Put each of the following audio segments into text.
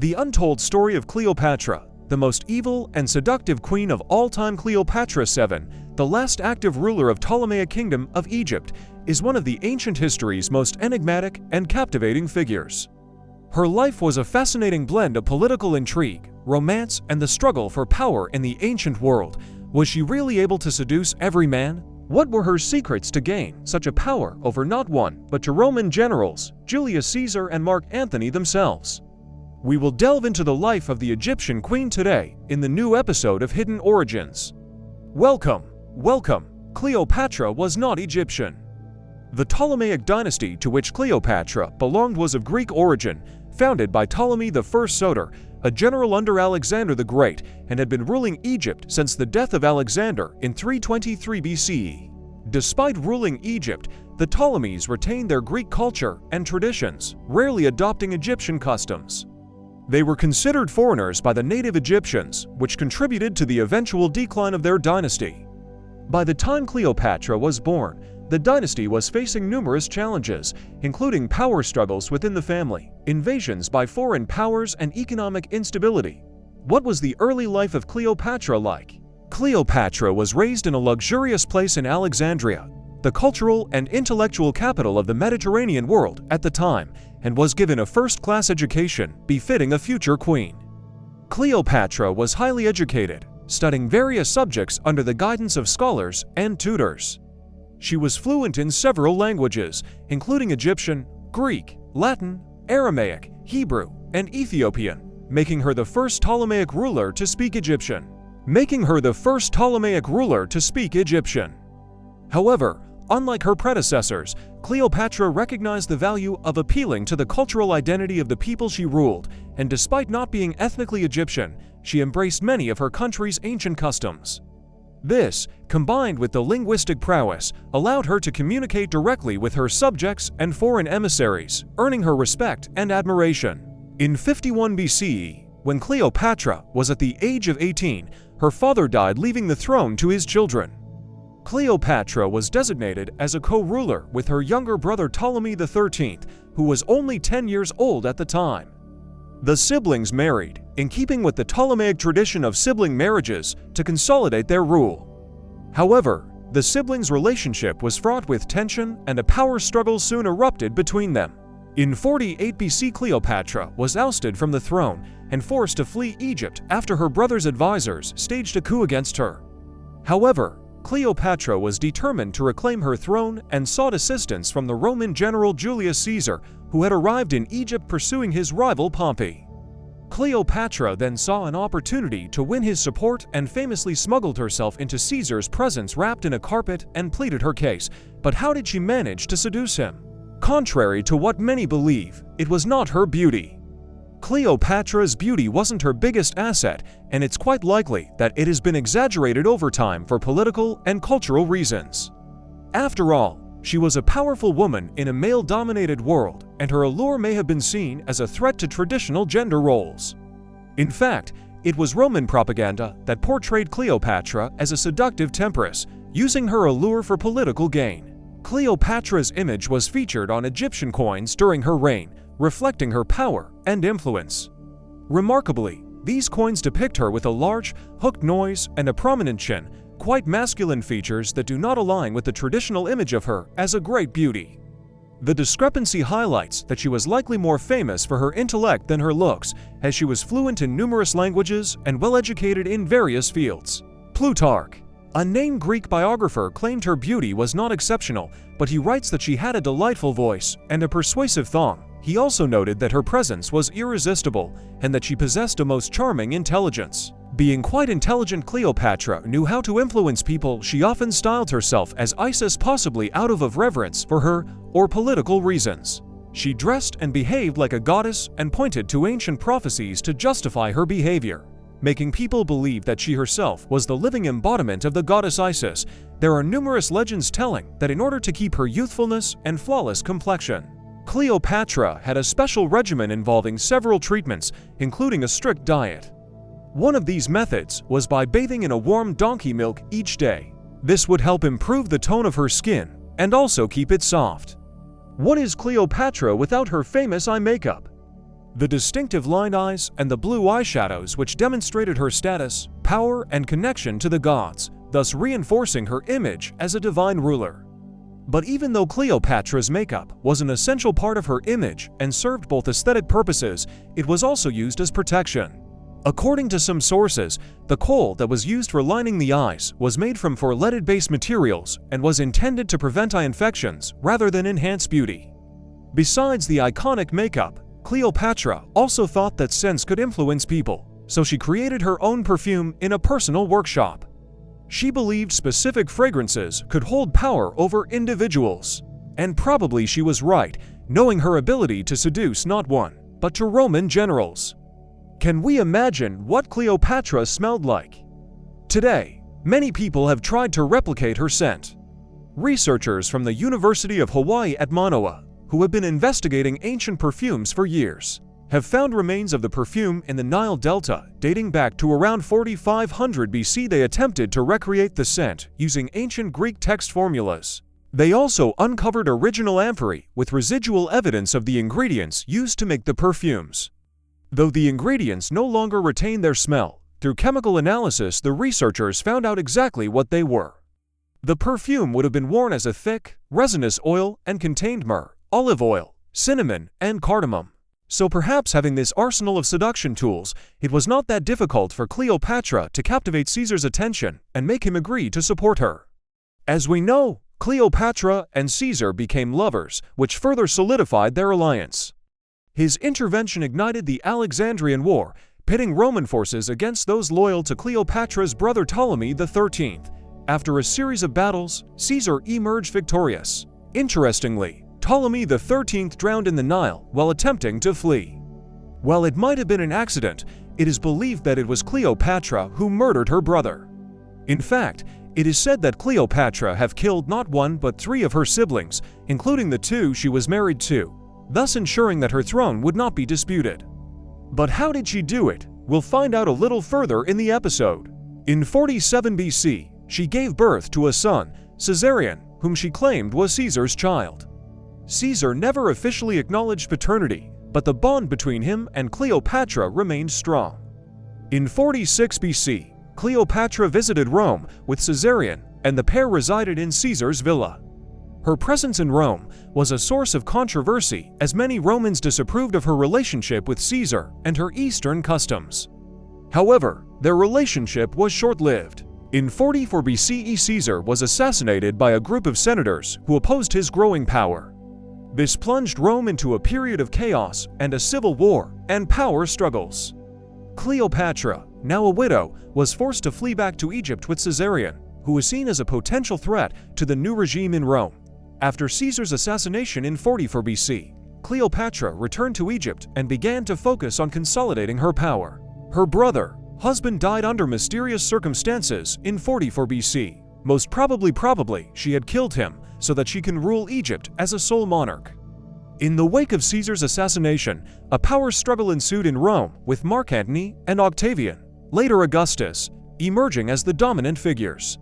The untold story of Cleopatra, the most evil and seductive queen of all time. Cleopatra VII, the last active ruler of Ptolemaic Kingdom of Egypt, is one of the ancient history's most enigmatic and captivating figures. Her life was a fascinating blend of political intrigue, romance, and the struggle for power in the ancient world. Was she really able to seduce every man? What were her secrets to gain such a power over not one, but two Roman generals, Julius Caesar and Mark Antony themselves? We will delve into the life of the Egyptian queen today in the new episode of Hidden Origins. Welcome. Cleopatra was not Egyptian. The Ptolemaic dynasty to which Cleopatra belonged was of Greek origin, founded by Ptolemy I Soter, a general under Alexander the Great, and had been ruling Egypt since the death of Alexander in 323 BCE. Despite ruling Egypt, the Ptolemies retained their Greek culture and traditions, rarely adopting Egyptian customs. They were considered foreigners by the native Egyptians, which contributed to the eventual decline of their dynasty. By the time Cleopatra was born, the dynasty was facing numerous challenges, including power struggles within the family, invasions by foreign powers, and economic instability. What was the early life of Cleopatra like? Cleopatra was raised in a luxurious place in Alexandria, the cultural and intellectual capital of the Mediterranean world at the time, and was given a first-class education befitting a future queen. Cleopatra was highly educated, studying various subjects under the guidance of scholars and tutors. She was fluent in several languages, including Egyptian, Greek, Latin, Aramaic, Hebrew, and Ethiopian, making her the first Ptolemaic ruler to speak Egyptian. However, unlike her predecessors, Cleopatra recognized the value of appealing to the cultural identity of the people she ruled, and despite not being ethnically Egyptian, she embraced many of her country's ancient customs. This, combined with the linguistic prowess, allowed her to communicate directly with her subjects and foreign emissaries, earning her respect and admiration. In 51 BCE, when Cleopatra was at the age of 18, her father died, leaving the throne to his children. Cleopatra was designated as a co-ruler with her younger brother Ptolemy XIII, who was only 10 years old at the time. The siblings married, in keeping with the Ptolemaic tradition of sibling marriages, to consolidate their rule. However, the siblings' relationship was fraught with tension, and a power struggle soon erupted between them. In 48 BC, Cleopatra was ousted from the throne and forced to flee Egypt after her brother's advisors staged a coup against her. However, Cleopatra was determined to reclaim her throne and sought assistance from the Roman general Julius Caesar, who had arrived in Egypt pursuing his rival Pompey. Cleopatra then saw an opportunity to win his support and famously smuggled herself into Caesar's presence wrapped in a carpet and pleaded her case. But how did she manage to seduce him? Contrary to what many believe, it was not her beauty. Cleopatra's beauty wasn't her biggest asset, and it's quite likely that it has been exaggerated over time for political and cultural reasons. After all, she was a powerful woman in a male-dominated world, and her allure may have been seen as a threat to traditional gender roles. In fact, it was Roman propaganda that portrayed Cleopatra as a seductive temptress, using her allure for political gain. Cleopatra's image was featured on Egyptian coins during her reign, reflecting her power and influence. Remarkably, these coins depict her with a large, hooked nose and a prominent chin, quite masculine features that do not align with the traditional image of her as a great beauty. The discrepancy highlights that she was likely more famous for her intellect than her looks, as she was fluent in numerous languages and well-educated in various fields. Plutarch, a named Greek biographer, claimed her beauty was not exceptional, but he writes that she had a delightful voice and a persuasive tongue. He also noted that her presence was irresistible and that she possessed a most charming intelligence. Being quite intelligent, Cleopatra knew how to influence people. She often styled herself as Isis, possibly out of reverence for her or political reasons. She dressed and behaved like a goddess and pointed to ancient prophecies to justify her behavior, making people believe that she herself was the living embodiment of the goddess Isis. There are numerous legends telling that in order to keep her youthfulness and flawless complexion, Cleopatra had a special regimen involving several treatments, including a strict diet. One of these methods was by bathing in a warm donkey milk each day. This would help improve the tone of her skin and also keep it soft. What is Cleopatra without her famous eye makeup? The distinctive lined eyes and the blue eyeshadows which demonstrated her status, power, and connection to the gods, thus reinforcing her image as a divine ruler. But even though Cleopatra's makeup was an essential part of her image and served both aesthetic purposes, it was also used as protection. According to some sources, the kohl that was used for lining the eyes was made from leaded-based materials and was intended to prevent eye infections rather than enhance beauty. Besides the iconic makeup, Cleopatra also thought that scents could influence people, so she created her own perfume in a personal workshop. She believed specific fragrances could hold power over individuals. And probably she was right, knowing her ability to seduce not one, but two Roman generals. Can we imagine what Cleopatra smelled like? Today, many people have tried to replicate her scent. Researchers from the University of Hawaii at Manoa, who have been investigating ancient perfumes for years, have found remains of the perfume in the Nile Delta dating back to around 4500 BC. They attempted to recreate the scent using ancient Greek text formulas. They also uncovered original amphorae with residual evidence of the ingredients used to make the perfumes. Though the ingredients no longer retain their smell, through chemical analysis the researchers found out exactly what they were. The perfume would have been worn as a thick, resinous oil and contained myrrh, olive oil, cinnamon, and cardamom. So perhaps having this arsenal of seduction tools, it was not that difficult for Cleopatra to captivate Caesar's attention and make him agree to support her. As we know, Cleopatra and Caesar became lovers, which further solidified their alliance. His intervention ignited the Alexandrian War, pitting Roman forces against those loyal to Cleopatra's brother Ptolemy XIII. After a series of battles, Caesar emerged victorious. Interestingly, Ptolemy XIII drowned in the Nile while attempting to flee. While it might have been an accident, it is believed that it was Cleopatra who murdered her brother. In fact, it is said that Cleopatra have killed not one but three of her siblings, including the two she was married to, thus ensuring that her throne would not be disputed. But how did she do it? We'll find out a little further in the episode. In 47 BC, she gave birth to a son, Caesarion, whom she claimed was Caesar's child. Caesar never officially acknowledged paternity, but the bond between him and Cleopatra remained strong. In 46 BC, Cleopatra visited Rome with Caesarion, and the pair resided in Caesar's villa. Her presence in Rome was a source of controversy as many Romans disapproved of her relationship with Caesar and her Eastern customs. However, their relationship was short-lived. In 44 BCE, Caesar was assassinated by a group of senators who opposed his growing power. This plunged Rome into a period of chaos and a civil war and power struggles. Cleopatra, now a widow, was forced to flee back to Egypt with Caesarion, who was seen as a potential threat to the new regime in Rome. After Caesar's assassination in 44 BC, Cleopatra returned to Egypt and began to focus on consolidating her power. Her brother, husband died under mysterious circumstances in 44 BC. Most probably she had killed him so that she can rule Egypt as a sole monarch. In the wake of Caesar's assassination, a power struggle ensued in Rome with Mark Antony and Octavian, later Augustus, emerging as the dominant figures.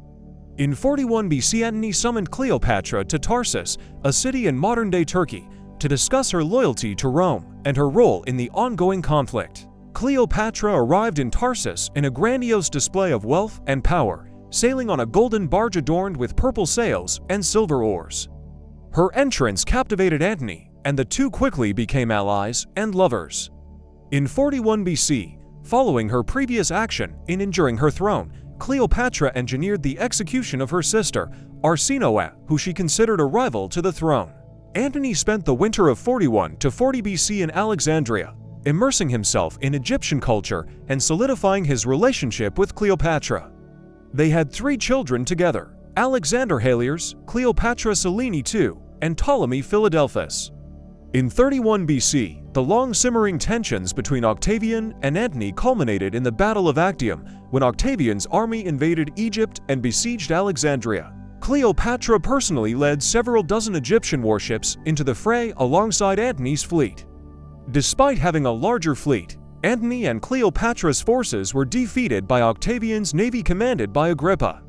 In 41 BC, Antony summoned Cleopatra to Tarsus, a city in modern-day Turkey, to discuss her loyalty to Rome and her role in the ongoing conflict. Cleopatra arrived in Tarsus in a grandiose display of wealth and power, sailing on a golden barge adorned with purple sails and silver oars. Her entrance captivated Antony, and the two quickly became allies and lovers. In 41 BC, following her previous action in injuring her throne, Cleopatra engineered the execution of her sister, Arsinoe, who she considered a rival to the throne. Antony spent the winter of 41 to 40 BC in Alexandria, immersing himself in Egyptian culture and solidifying his relationship with Cleopatra. They had 3 children together: Alexander Haliars, Cleopatra Selene II, and Ptolemy Philadelphus. In 31 BC, the long-simmering tensions between Octavian and Antony culminated in the Battle of Actium, when Octavian's army invaded Egypt and besieged Alexandria. Cleopatra personally led several dozen Egyptian warships into the fray alongside Antony's fleet. Despite having a larger fleet, Antony and Cleopatra's forces were defeated by Octavian's navy commanded by Agrippa.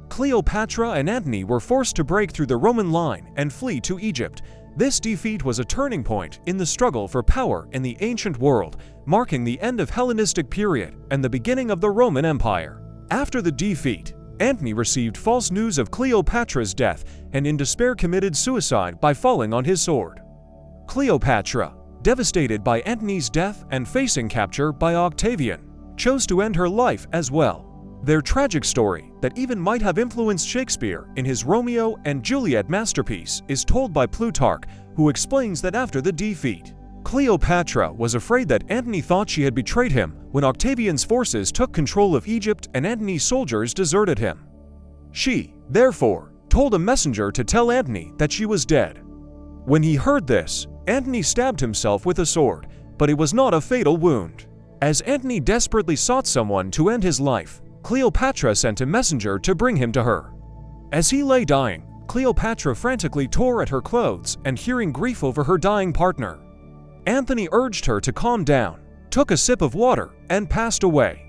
Cleopatra and Antony were forced to break through the Roman line and flee to Egypt, This defeat was a turning point in the struggle for power in the ancient world, marking the end of Hellenistic period and the beginning of the Roman Empire. After the defeat, Antony received false news of Cleopatra's death and in despair committed suicide by falling on his sword. Cleopatra, devastated by Antony's death and facing capture by Octavian, chose to end her life as well. Their tragic story, that even might have influenced Shakespeare in his Romeo and Juliet masterpiece, is told by Plutarch, who explains that after the defeat, Cleopatra was afraid that Antony thought she had betrayed him when Octavian's forces took control of Egypt and Antony's soldiers deserted him. She, therefore, told a messenger to tell Antony that she was dead. When he heard this, Antony stabbed himself with a sword, but it was not a fatal wound. As Antony desperately sought someone to end his life, Cleopatra sent a messenger to bring him to her. As he lay dying, Cleopatra frantically tore at her clothes and hearing grief over her dying partner. Antony urged her to calm down, took a sip of water, and passed away.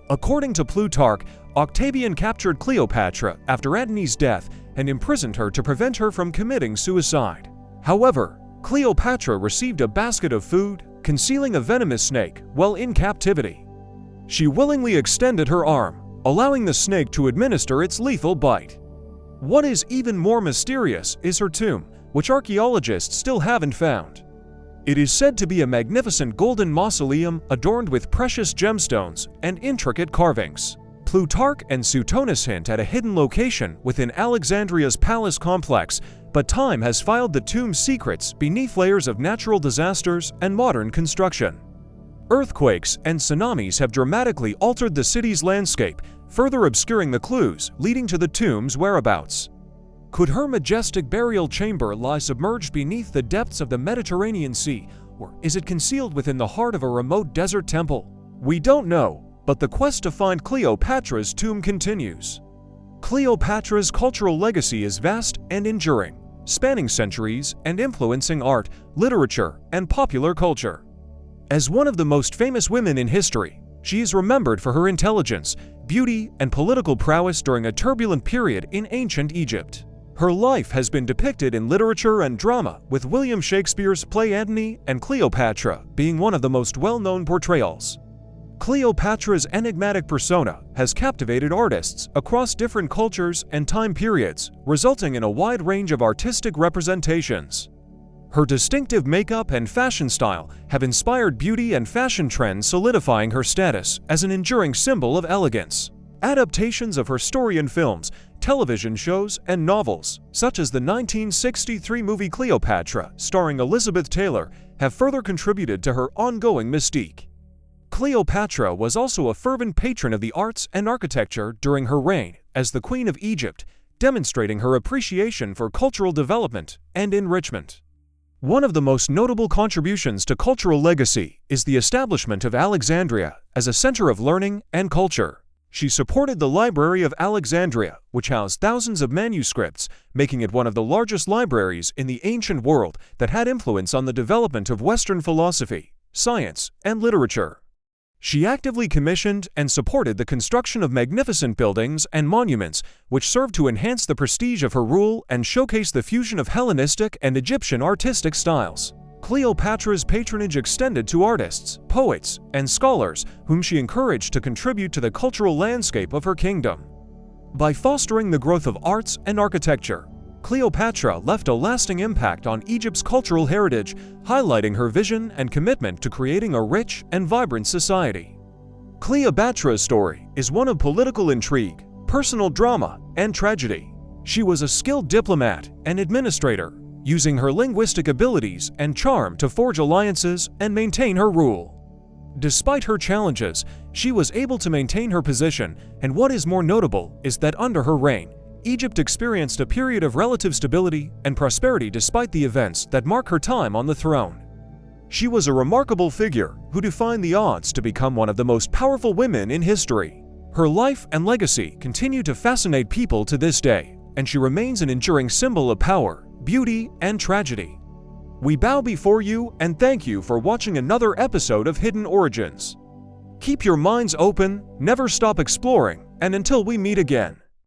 According to Plutarch, Octavian captured Cleopatra after Antony's death and imprisoned her to prevent her from committing suicide. However, Cleopatra received a basket of food, concealing a venomous snake, while in captivity. She willingly extended her arm, allowing the snake to administer its lethal bite. What is even more mysterious is her tomb, which archaeologists still haven't found. It is said to be a magnificent golden mausoleum adorned with precious gemstones and intricate carvings. Plutarch and Suetonius hint at a hidden location within Alexandria's palace complex, but time has filed the tomb's secrets beneath layers of natural disasters and modern construction. Earthquakes and tsunamis have dramatically altered the city's landscape, further obscuring the clues leading to the tomb's whereabouts. Could her majestic burial chamber lie submerged beneath the depths of the Mediterranean Sea, or is it concealed within the heart of a remote desert temple? We don't know, but the quest to find Cleopatra's tomb continues. Cleopatra's cultural legacy is vast and enduring, spanning centuries and influencing art, literature, and popular culture. As one of the most famous women in history, she is remembered for her intelligence, beauty, and political prowess during a turbulent period in ancient Egypt. Her life has been depicted in literature and drama, with William Shakespeare's play Antony and Cleopatra being one of the most well-known portrayals. Cleopatra's enigmatic persona has captivated artists across different cultures and time periods, resulting in a wide range of artistic representations. Her distinctive makeup and fashion style have inspired beauty and fashion trends, solidifying her status as an enduring symbol of elegance. Adaptations of her story in films, television shows, and novels, such as the 1963 movie Cleopatra, starring Elizabeth Taylor, have further contributed to her ongoing mystique. Cleopatra was also a fervent patron of the arts and architecture during her reign as the Queen of Egypt, demonstrating her appreciation for cultural development and enrichment. One of the most notable contributions to cultural legacy is the establishment of Alexandria as a center of learning and culture. She supported the Library of Alexandria, which housed thousands of manuscripts, making it one of the largest libraries in the ancient world that had influence on the development of Western philosophy, science, and literature. She actively commissioned and supported the construction of magnificent buildings and monuments, which served to enhance the prestige of her rule and showcase the fusion of Hellenistic and Egyptian artistic styles. Cleopatra's patronage extended to artists, poets, and scholars, whom she encouraged to contribute to the cultural landscape of her kingdom. By fostering the growth of arts and architecture, Cleopatra left a lasting impact on Egypt's cultural heritage, highlighting her vision and commitment to creating a rich and vibrant society. Cleopatra's story is one of political intrigue, personal drama, and tragedy. She was a skilled diplomat and administrator, using her linguistic abilities and charm to forge alliances and maintain her rule. Despite her challenges, she was able to maintain her position, and what is more notable is that under her reign, Egypt experienced a period of relative stability and prosperity despite the events that mark her time on the throne. She was a remarkable figure who defied the odds to become one of the most powerful women in history. Her life and legacy continue to fascinate people to this day, and she remains an enduring symbol of power, beauty, and tragedy. We bow before you and thank you for watching another episode of Hidden Origins. Keep your minds open, never stop exploring, and until we meet again.